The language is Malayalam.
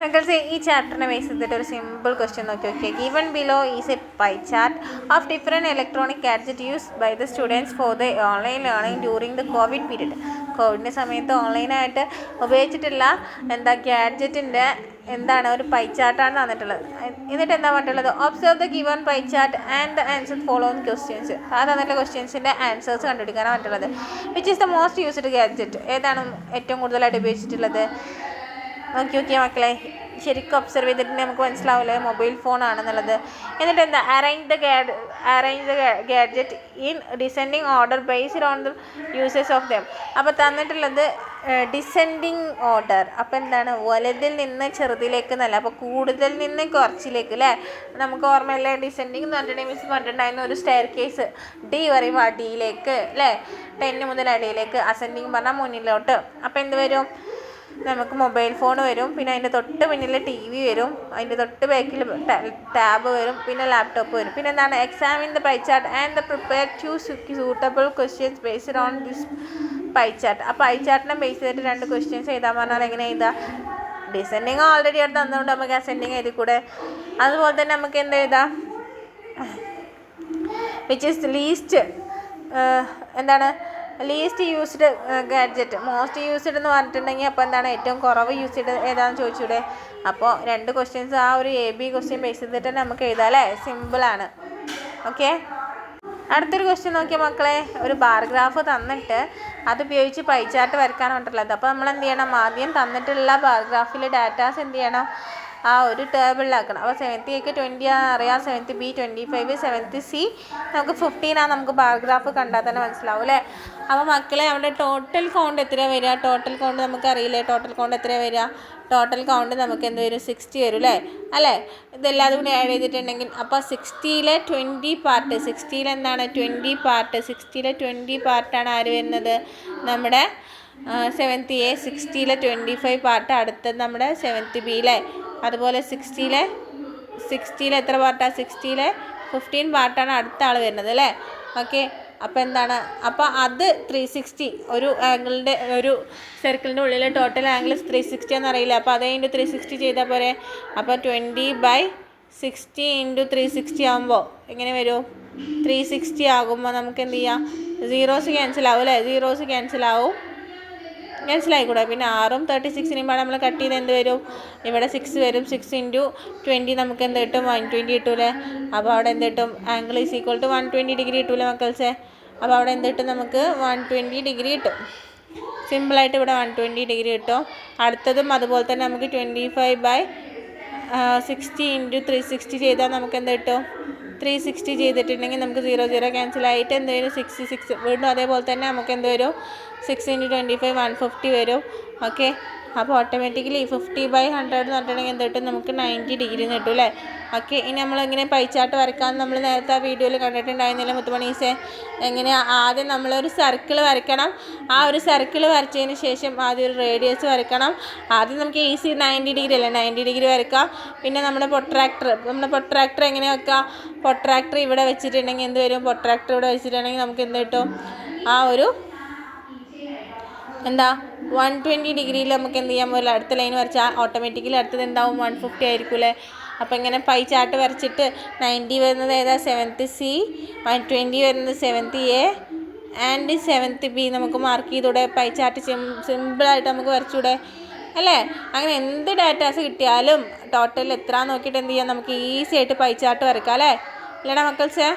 മക്കൾസ് ഈ ചാപ്റ്ററിനെ ബേസ് ചെയ്തിട്ട് ഒരു സിമ്പിൾ ക്വസ്റ്റ്യൻ നോക്കി നോക്കിയേ. Given below is a pie chart of different electronic gadget used by the students for the online learning during the covid period. കോവിഡിൻ്റെ സമയത്ത് ഓൺലൈനായിട്ട് ഉപയോഗിച്ചിട്ടുള്ള ഗാഡ്ജറ്റിൻ്റെ ഒരു പൈ ചാർട്ടാണ് തന്നിട്ടുള്ളത്. എന്നിട്ട് എന്താ പറഞ്ഞിട്ടുള്ളത്? Observe the given pi chart and the answer following questions. ആ തന്നിട്ടുള്ള ക്വസ്റ്റ്യൻസിൻ്റെ ആൻസേഴ്സ് കണ്ടുപിടിക്കാനാണ് പറഞ്ഞിട്ടുള്ളത്. Which is the most used gadget? ഏതാണ് ഏറ്റവും കൂടുതലായിട്ട് ഉപയോഗിച്ചിട്ടുള്ളത്? നോക്കി നോക്കിയാൽ മക്കളെ, ശരിക്കും ഒബ്സർവ് ചെയ്തിട്ട് നമുക്ക് മനസ്സിലാവില്ലേ മൊബൈൽ ഫോൺ ആണെന്നുള്ളത്. എന്നിട്ട് എന്താ? Arrange the gadget in descending order based on the users of them. അപ്പോൾ തന്നിട്ടുള്ളത് ഡിസെൻഡിങ് ഓർഡർ. അപ്പോൾ എന്താണ്? വലുതിൽ നിന്ന് ചെറുതിലേക്ക് എന്നല്ല, അപ്പോൾ കൂടുതൽ നിന്ന് കുറച്ചിലേക്ക് അല്ലേ? നമുക്ക് ഓർമ്മയില്ലേ ഡിസെൻഡിങ് എന്ന് പറഞ്ഞിട്ടുണ്ടെങ്കിൽ മിസ് പറഞ്ഞിട്ടുണ്ടായിരുന്നു ഒരു സ്റ്റെയർ കേസ് ഡി പറയുമ്പോൾ അടിയിലേക്ക് അല്ലേ, 10 മുതൽ അടിയിലേക്ക്. അസെൻഡിങ് പറഞ്ഞാൽ മുന്നിലോട്ട്. അപ്പോൾ എന്ത് വരും? നമുക്ക് മൊബൈൽ ഫോൺ വരും, പിന്നെ അതിൻ്റെ തൊട്ട് പിന്നിൽ TV വരും, അതിൻ്റെ തൊട്ട് ബാക്കിൽ ടാബ് വരും, പിന്നെ ലാപ്ടോപ്പ് വരും. പിന്നെ എന്താണ്? Examine the pie chart and the prepare to suitable questions based on this pie chart. ആ പൈ ചാർട്ടിനെ ബേസ് ചെയ്തിട്ട് 2 ക്വസ്റ്റ്യൻസ് എഴുതാൻ പറഞ്ഞാൽ എങ്ങനെ എഴുതാം? ഡിസെൻഡിങ് ഓൾറെഡി അവിടെ തന്നുകൊണ്ട് നമുക്ക് അസെൻഡിങ് എഴുതി കൂടെ. അതുപോലെ തന്നെ നമുക്ക് എന്ത് എഴുതാം? Which is least least used gadget. Most used എന്ന് പറഞ്ഞിട്ടുണ്ടെങ്കിൽ അപ്പോൾ എന്താണ്? ഏറ്റവും കുറവ് യൂസ്ഡ് ഏതാണെന്ന് ചോദിച്ചൂടെ? അപ്പോൾ 2 ക്വസ്റ്റ്യൻസ് ആ ഒരു AB ക്വസ്റ്റ്യൻ ബേസ് ചെയ്തിട്ട് നമുക്ക് എഴുതാം അല്ലേ? സിമ്പിളാണ്. ഓക്കെ, അടുത്തൊരു ക്വസ്റ്റ്യൻ നോക്കിയാൽ മക്കളെ, ഒരു ബാർഗ്രാഫ് തന്നിട്ട് അതുപയോഗിച്ച് പൈ ചാർട്ട് വരയ്ക്കാനാണ് പറഞ്ഞിട്ടുള്ളത്. അപ്പോൾ നമ്മൾ എന്ത് ചെയ്യണം? ആദ്യം തന്നിട്ടുള്ള ബാർഗ്രാഫിലെ ഡാറ്റാസ് എന്ത് ചെയ്യണം? ആ ഒരു ടേബിളിലാക്കണം. അപ്പോൾ 7th Aക്ക് 20 അറിയാം, 7th B 25, 7th C നമുക്ക് 15 നമുക്ക് ബാർഗ്രാഫ് കണ്ടാൽ തന്നെ മനസ്സിലാവും അല്ലേ? അപ്പോൾ മക്കളെ അവിടെ ടോട്ടൽ കൗണ്ട് എത്ര വരിക? ടോട്ടൽ കൗണ്ട് നമുക്കറിയില്ലേ? ടോട്ടൽ കൗണ്ട് എത്ര വരിക? ടോട്ടൽ കൗണ്ട് നമുക്ക് എന്ത് വരും? 60 വരും അല്ലേ? ഇതെല്ലാതും കൂടി ആഡ് ചെയ്തിട്ടുണ്ടെങ്കിൽ അപ്പോൾ 60ലെ 20 പാർട്ട്, 60ൽ എന്താണ്? 20 പാർട്ട്. 60ലെ 20 പാർട്ടാണ് ആര് വരുന്നത്? നമ്മുടെ 7th A. 60ലെ 25 പാർട്ട് അടുത്തത് നമ്മുടെ 7th B അല്ലേ? അതുപോലെ 60ലെ എത്ര പാർട്ടാണ്? 60ലെ 15 പാർട്ടാണ് അടുത്ത ആൾ വരുന്നത് അല്ലേ? ഓക്കെ, അപ്പോൾ എന്താണ്? അപ്പോൾ അത് 360 ഒരു ആംഗിളിൻ്റെ ഒരു സർക്കിളിൻ്റെ ഉള്ളിൽ ടോട്ടൽ ആംഗിൾ 360 എന്നറിയില്ല. അപ്പോൾ അത് കഴിഞ്ഞ് 360 ചെയ്താൽ പോരെ? അപ്പോൾ 20/60 × 360 ആകുമ്പോൾ എങ്ങനെ വരും? 360 ആകുമ്പോൾ നമുക്ക് എന്ത് ചെയ്യാം? സീറോസ് ക്യാൻസൽ ആവും അല്ലേ? സീറോസ് ക്യാൻസൽ ആയിക്കൂടെ. പിന്നെ 6ഉം 36നെയും നമ്മൾ കട്ട് ചെയ്ത് എന്ത് വരും? ഇവിടെ 6 വരും. 6 × 20 നമുക്ക് എന്ത് കിട്ടും? 120 കിട്ടൂലേ? അപ്പോൾ അവിടെ എന്ത് കിട്ടും? Angle is equal to 120 degree കിട്ടൂലേ മക്കൾസേ? അപ്പോൾ അവിടെ എന്ത് കിട്ടും? നമുക്ക് 120 ഡിഗ്രി കിട്ടും. സിമ്പിളായിട്ട് ഇവിടെ 120 ഡിഗ്രി കിട്ടും. അടുത്തതും അതുപോലെ തന്നെ നമുക്ക് 25/60 × 360 ചെയ്താൽ നമുക്ക് എന്ത് കിട്ടും? 360 ചെയ്തിട്ടുണ്ടെങ്കിൽ നമുക്ക് 0 0 ക്യാൻസൽ ആയിട്ട് എന്ത് വരും? 6 വീണ്ടും അതേപോലെ തന്നെ നമുക്ക് എന്ത് വരും? 6 × 25 150 വരും. ഓക്കെ, അപ്പോൾ ഓട്ടോമാറ്റിക്കലി 50/100 എന്ന് പറഞ്ഞിട്ടുണ്ടെങ്കിൽ എന്ത് കിട്ടും? നമുക്ക് 90 ഡിഗ്രി എന്ന് കിട്ടും അല്ലേ? ഓക്കെ, ഇനി നമ്മളിങ്ങനെ പൈ ചാർട്ട് വരയ്ക്കാൻ നമ്മൾ നേരത്തെ ആ വീഡിയോയിൽ കണ്ടിട്ടുണ്ടായിരുന്നില്ല മുത്തുമണീസേ? എങ്ങനെ? ആദ്യം നമ്മളൊരു സർക്കിൾ വരയ്ക്കണം. ആ ഒരു സർക്കിൾ വരച്ചതിന് ശേഷം ആദ്യം ഒരു റേഡിയസ് വരയ്ക്കണം. ആദ്യം നമുക്ക് ഈസി 90 ഡിഗ്രി അല്ലേ? 90 ഡിഗ്രി വരയ്ക്കാം. പിന്നെ നമ്മുടെ പൊട്രാക്ടർ എങ്ങനെ വെക്കാം? പൊട്രാക്ടർ ഇവിടെ വെച്ചിട്ടുണ്ടെങ്കിൽ എന്ത് വരും? പൊട്രാക്ടർ ഇവിടെ വെച്ചിട്ടുണ്ടെങ്കിൽ നമുക്ക് എന്ത് കിട്ടും? ആ ഒരു 120 ഡിഗ്രിയിൽ നമുക്ക് എന്ത് ചെയ്യാൻ പോലും അടുത്ത ലൈൻ വരച്ചാൽ ഓട്ടോമാറ്റിക്കലി അടുത്തത് എന്താവും? 150 ആയിരിക്കും അല്ലേ? അപ്പോൾ ഇങ്ങനെ പൈ ചാർട്ട് വരച്ചിട്ട് 90 വരുന്നത് ഏതാ? 7th C, 120 വരുന്നത് 7th A and 7th B നമുക്ക് മാർക്ക് ചെയ്തൂടെ? പൈ ചാർട്ട് സിമ്പിളായിട്ട് നമുക്ക് വരച്ചൂടെ അല്ലേ? അങ്ങനെ എന്ത് ഡാറ്റാസ് കിട്ടിയാലും ടോട്ടൽ എത്ര നോക്കിയിട്ട് എന്ത് ചെയ്യാം? നമുക്ക് ഈസി ആയിട്ട് പൈ ചാർട്ട് വരയ്ക്കാം അല്ലേ? ഇല്ലടാ മക്കൾസേ?